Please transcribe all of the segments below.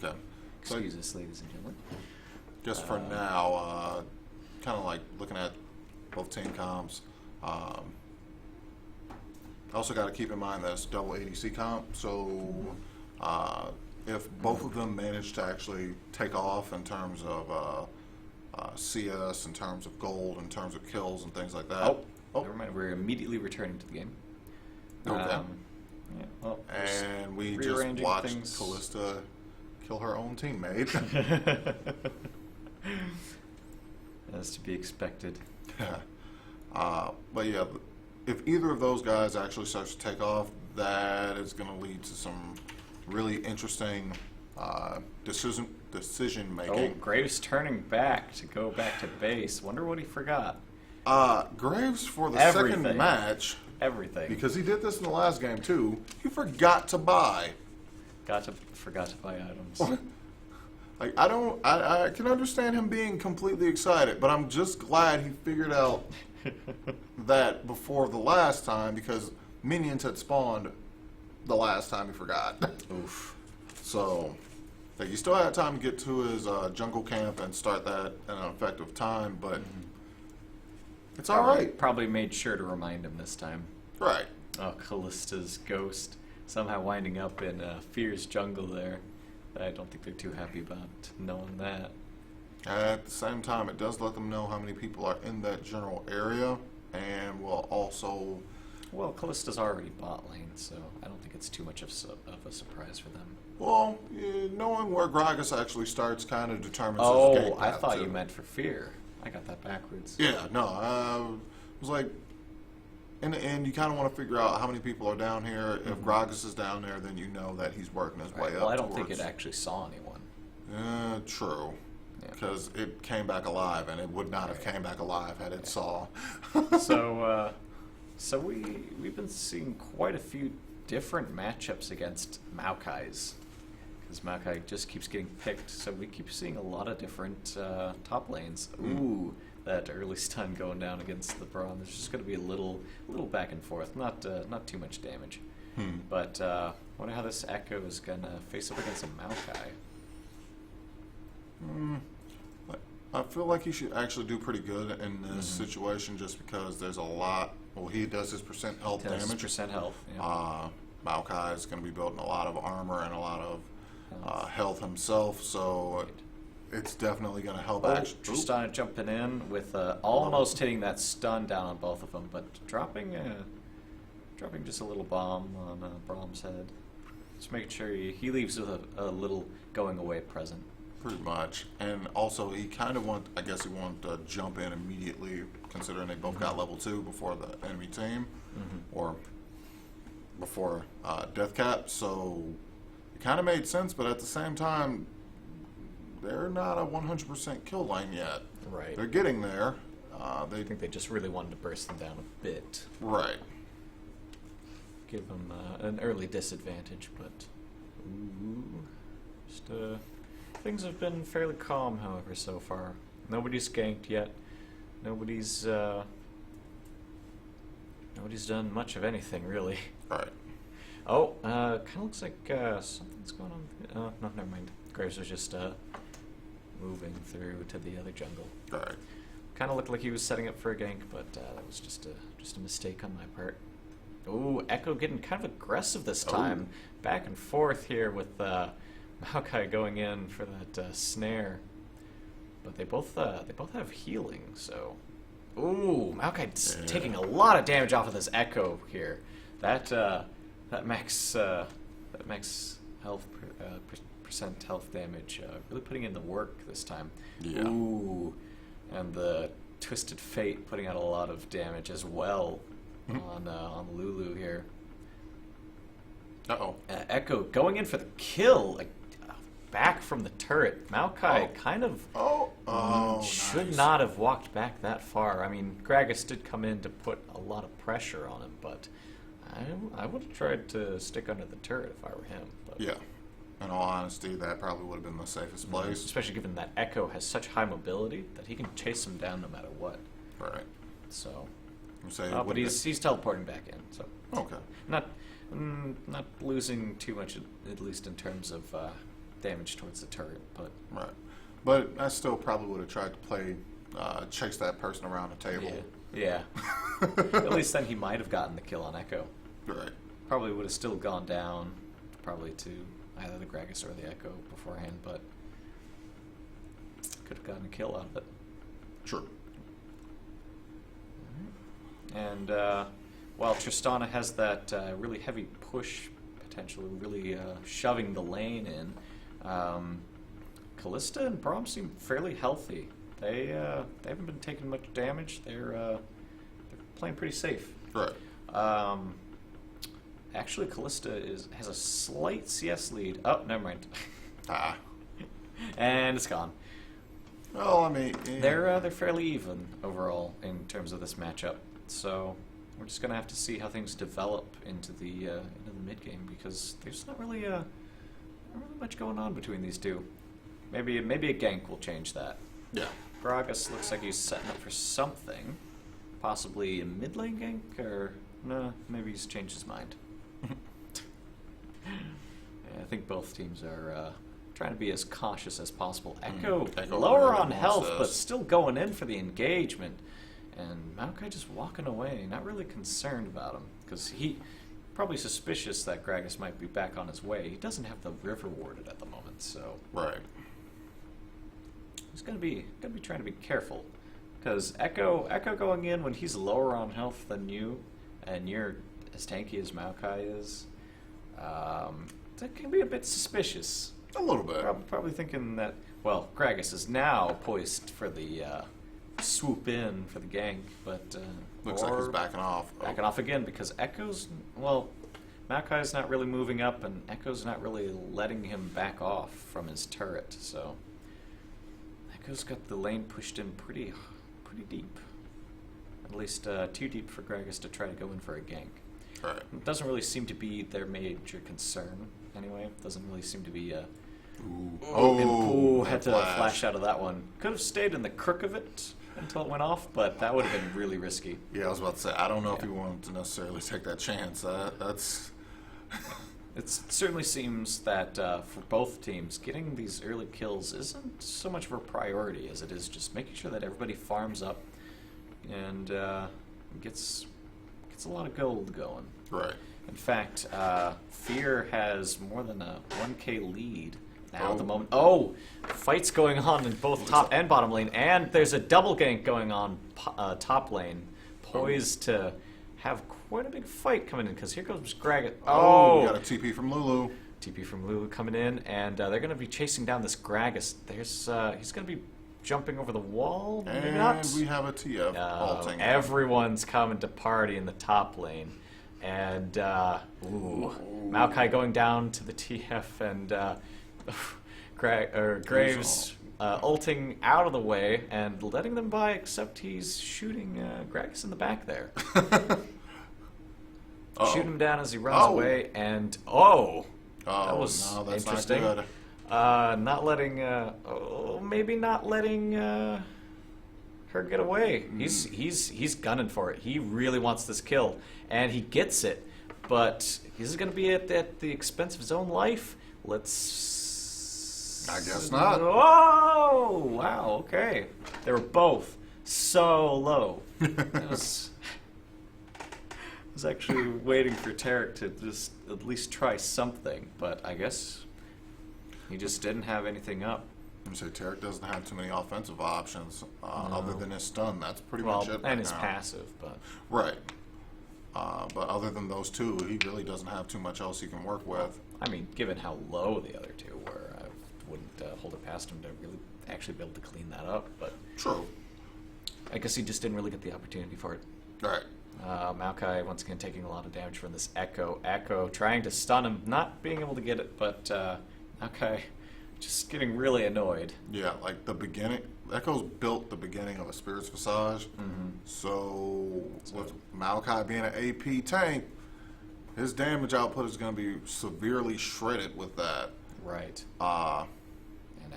Okay. So Excuse us, ladies and gentlemen. just for now, kind of like looking at both team comps. Also got to keep in mind that it's double ADC comp, so if both of them manage to actually take off in terms of CS, in terms of gold, in terms of kills and things like that. Oh, never mind. We're immediately returning to the game. Okay. Yeah, well, And we just rearranging watched things. Callista kill her own teammate. As to be expected. But yeah, if either of those guys actually starts to take off, that is going to lead to some really interesting decision making. Oh, Graves turning back to go back to base. Wonder what he forgot. Graves for the Everything. second match, Everything. because he did this in the last game too, he forgot to buy. Forgot to buy items. Like I can understand him being completely excited, but I'm just glad he figured out that before the last time, because minions had spawned the last time he forgot. Oof. So, like, he still had time to get to his jungle camp and start that in an effective time, but it's all right. Probably made sure to remind him this time. Right. Oh, Callista's ghost somehow winding up in Fear's jungle there. I don't think they're too happy about knowing that. At the same time, it does let them know how many people are in that general area, and will also... Well, Callista's already bot lane, so I don't think it's too much of a surprise for them. Well, knowing where Gragas actually starts kind of determines his Oh, game I path, thought too. you meant for Fear. I got that backwards. Yeah, no, it was like, in the end, you kind of want to figure out how many people are down here. If Gragas is down there, then you know that he's working his way Right, up. well, I don't think towards- it actually saw anyone. True. Yeah. Because it came back alive, and it would not have came back alive had it saw. So we've been seeing quite a few different matchups against Maokai's, because Maokai just keeps getting picked. So we keep seeing a lot of different top lanes. Ooh, that early stun going down against the Braum. There's just going to be a little back and forth, not too much damage. But wonder how this Echo is going to face up against a Maokai. I feel like he should actually do pretty good in this situation, just because there's a lot. Well, he does his percent health damage. Percent health. Yeah. Maokai is going to be building a lot of armor and a lot of health himself, so it's definitely going to help. Tristana jumping in with almost hitting that stun down on both of them, but dropping just a little bomb on Braum's head. Just making sure he leaves with a little going away present. Pretty much. And also, he kind of I guess he wanted to jump in immediately, considering they both got level 2 before the enemy team, or before Death Cap, so it kind of made sense, but at the same time, they're not a 100% kill lane yet. Right. They're getting there. I think they just really wanted to burst them down a bit. Right. Give them an early disadvantage, but things have been fairly calm, however, so far. Nobody's ganked yet. Nobody's done much of anything, really. Right. Oh, kind of looks like something's going on. Oh, no, never mind. Graves was just moving through to the other jungle. Right. Kind of looked like he was setting up for a gank, but that was just a mistake on my part. Ooh, Echo getting kind of aggressive this time. Back and forth here with Maokai going in for that snare. But they both have healing, so. Ooh, Maokai's taking a lot of damage off of this Echo here. That max health percent health damage, really putting in the work this time. Yeah. Ooh, and the Twisted Fate putting out a lot of damage as well on Lulu here. Echo going in for the kill, like back from the turret. Maokai kind of should not have walked back that far. I mean, Gragas did come in to put a lot of pressure on him, but I would have tried to stick under the turret if I were him. But Yeah. In all honesty, that probably would have been the safest place. especially given that Echo has such high mobility that he can chase him down no matter what. Right. So, Say but he's teleporting back in. So okay. not losing too much, at least in terms of damage towards the turret, but Right. But I still probably would have tried to play, chase that person around the table. yeah. At least then he might have gotten the kill on Echo. Right. Probably would have still gone down, probably to either the Gragas or the Echo beforehand, but could have gotten a kill out of it. Sure. And while Tristana has that really heavy push potential, really shoving the lane in, Callista and Braum seem fairly healthy. They haven't been taking much damage. They're playing pretty safe. Right. Actually, Callista has a slight CS lead. Oh, never mind. Ah. And it's gone. Well, I mean, yeah. They're fairly even overall in terms of this matchup. So we're just gonna have to see how things develop into the mid game, because there's not really much going on between these two. Maybe a gank will change that. Yeah. Gragas looks like he's setting up for something, possibly a mid lane gank, or no, maybe he's changed his mind. Yeah, I think both teams are trying to be as cautious as possible. Echo lower really on health, wants but this. still going in for the engagement. And Maokai just walking away, not really concerned about him, because he probably suspicious that Gragas might be back on his way. He doesn't have the river warded at the moment, so Right. he's gonna be trying to be careful, because Echo going in when he's lower on health than you, and you're as tanky as Maokai is, that can be a bit suspicious. A little bit. Probably thinking that, well, Gragas is now poised for the swoop in for the gank, but Looks like he's backing off. backing off again, because Echo's, well, Maokai's not really moving up, and Echo's not really letting him back off from his turret, so Echo's got the lane pushed in pretty deep. At least too deep for Gragas to try to go in for a gank. Right. It doesn't really seem to be their major concern, anyway. It doesn't really seem to be Ooh. had to flash out of that one. Could have stayed in the crook of it until it went off, but that would have been really risky. Yeah, I was about to say, I don't know if he wanted to necessarily take that chance. That's... It certainly seems that for both teams, getting these early kills isn't so much of a priority as it is just making sure that everybody farms up and gets a lot of gold going. Right. In fact, Fear has more than a 1k lead now at the moment. Oh, fights going on in both top and bottom lane, and there's a double gank going on top lane, poised to have quite a big fight coming in, because here comes Gragas. Oh, we got a TP from Lulu. TP from Lulu coming in, and they're going to be chasing down this Gragas. He's going to be jumping over the wall. Maybe And not. we have a TF ulting. Everyone's coming to party in the top lane. And, Maokai going down to the TF, and Graves ulting out of the way and letting them by, except he's shooting Gragas in the back there. Shooting him down as he runs away, and that was no, that's interesting. not good. Not letting, maybe not letting her get away. He's gunning for it. He really wants this kill, and he gets it. But is it going to be at the expense of his own life? Let's. I guess not. Oh, wow. Okay, they were both so low. I was actually waiting for Tarek to just at least try something, but I guess he just didn't have anything up. I'm say Tarek doesn't have too many offensive options other than his stun. That's pretty Well, much it. and right his now. passive, but Right. But other than those two, he really doesn't have too much else he can work with. I mean, given how low the other two were, I wouldn't hold it past him to really actually be able to clean that up. But True. I guess he just didn't really get the opportunity for it. Right. Maokai once again taking a lot of damage from this Echo. Echo trying to stun him, not being able to get it, but Maokai just getting really annoyed. Yeah, like the beginning. Echo's built the beginning of a Spirit's Visage. So with Maokai being an AP tank, his damage output is going to be severely shredded with that. Right. And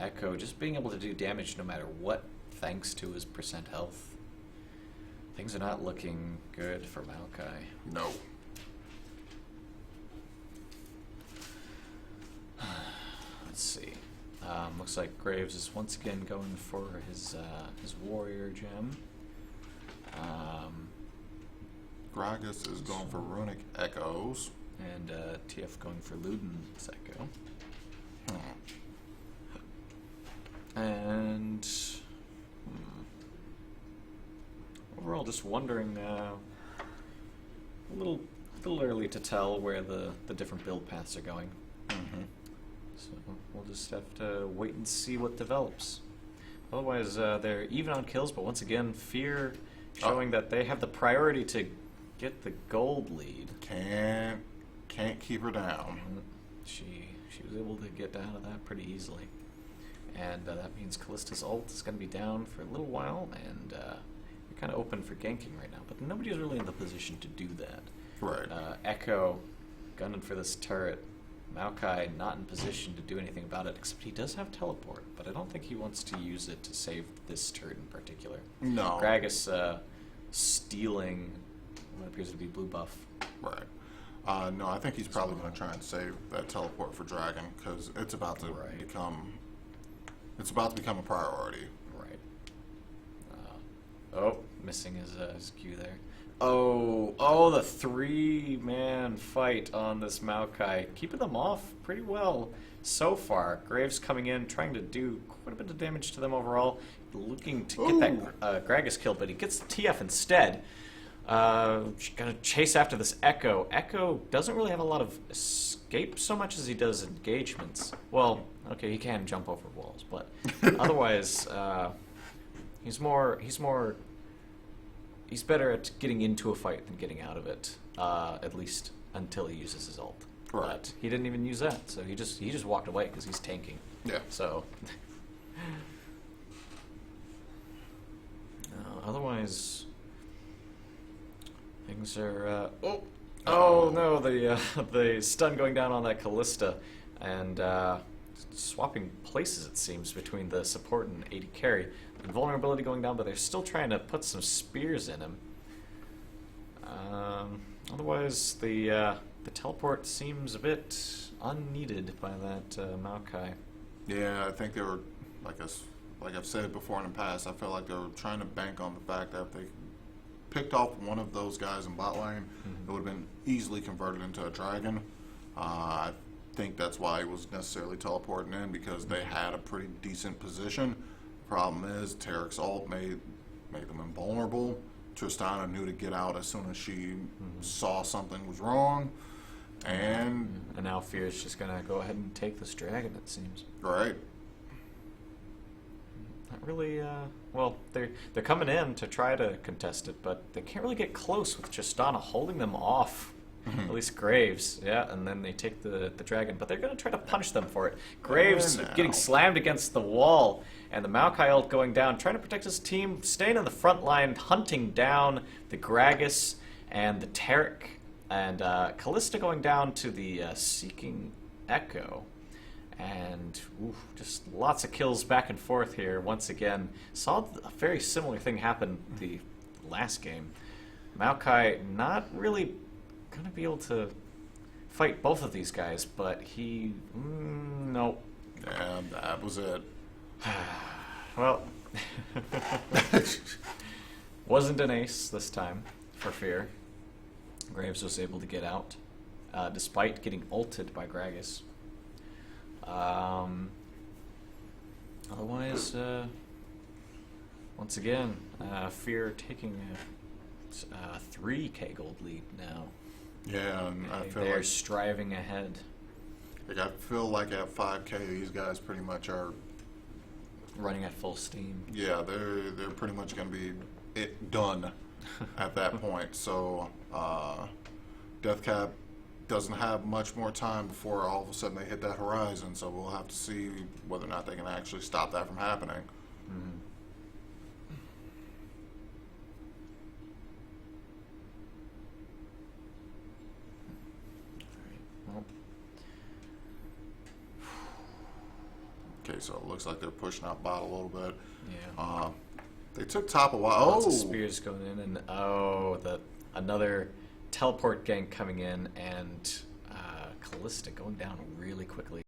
Echo just being able to do damage no matter what, thanks to his percent health. Things are not looking good for Maokai. No. Let's see. Looks like Graves is once again going for his warrior gem. Gragas is going for Runic Echoes. And TF going for Luden's Echo. And overall, just wondering, a little early to tell where the different build paths are going. So we'll just have to wait and see what develops. Otherwise, they're even on kills, but once again, Fear showing that they have the priority to get the gold lead. Can't keep her down. She was able to get out of that pretty easily. And that means Callista's ult is going to be down for a little while, and you're kind of open for ganking right now. But nobody's really in the position to do that. Right. Echo gunning for this turret. Maokai not in position to do anything about it, except he does have teleport, but I don't think he wants to use it to save this turret in particular. No. Gragas stealing what appears to be blue buff. Right. No, I think he's probably going to try and save that teleport for Dragon, because it's about to become a priority. Right. Oh, missing his Q there. Oh, the 3-man fight on this Maokai. Keeping them off pretty well so far. Graves coming in, trying to do quite a bit of damage to them overall. Looking to get that Gragas kill, but he gets the TF instead. Gonna chase after this Echo. Echo doesn't really have a lot of escape so much as he does engagements. Well, okay, he can jump over walls, but otherwise, he's better at getting into a fight than getting out of it. At least until he uses his ult. Right. But he didn't even use that, so he just walked away because he's tanking. Yeah. So. Otherwise, things are. Oh no! The stun going down on that Callista, and swapping places it seems between the support and AD carry. Invulnerability going down, but they're still trying to put some spears in him. Otherwise, the teleport seems a bit unneeded by that Maokai. Yeah, I think they were, like I've said before in the past, I feel like they were trying to bank on the fact that if they picked off one of those guys in bot lane, it would have been easily converted into a dragon. I think that's why he was necessarily teleporting in, because they had a pretty decent position. Problem is, Tarek's ult made them invulnerable. Tristana knew to get out as soon as she saw something was wrong. And now Fear's just going to go ahead and take this dragon, it seems. Right. Not really, well, they're coming in to try to contest it, but they can't really get close with Tristana holding them off. At least Graves, yeah, and then they take the dragon, but they're going to try to punish them for it. Graves getting slammed against the wall, and the Maokai ult going down, trying to protect his team, staying in the front line, hunting down the Gragas and the Tarek, and Callista going down to the Seeking Echo. And just lots of kills back and forth here once again. Saw a very similar thing happen the last game. Maokai not really going to be able to fight both of these guys, but he... nope. And that was it. Well, wasn't an ace this time for Fear. Graves was able to get out, despite getting ulted by Gragas. Otherwise, once again, Fear taking a 3k gold lead now. Yeah, and I feel they're like striving ahead. I feel like at 5k, these guys pretty much are running at full steam. Yeah, they're pretty much going to be done at that point. So Deathcap doesn't have much more time before all of a sudden they hit that horizon. So we'll have to see whether or not they can actually stop that from happening. Okay, so it looks like they're pushing out bot a little bit. Yeah. They took top a while. Lots of spears going in, and another teleport gank coming in, and Callista going down really quickly.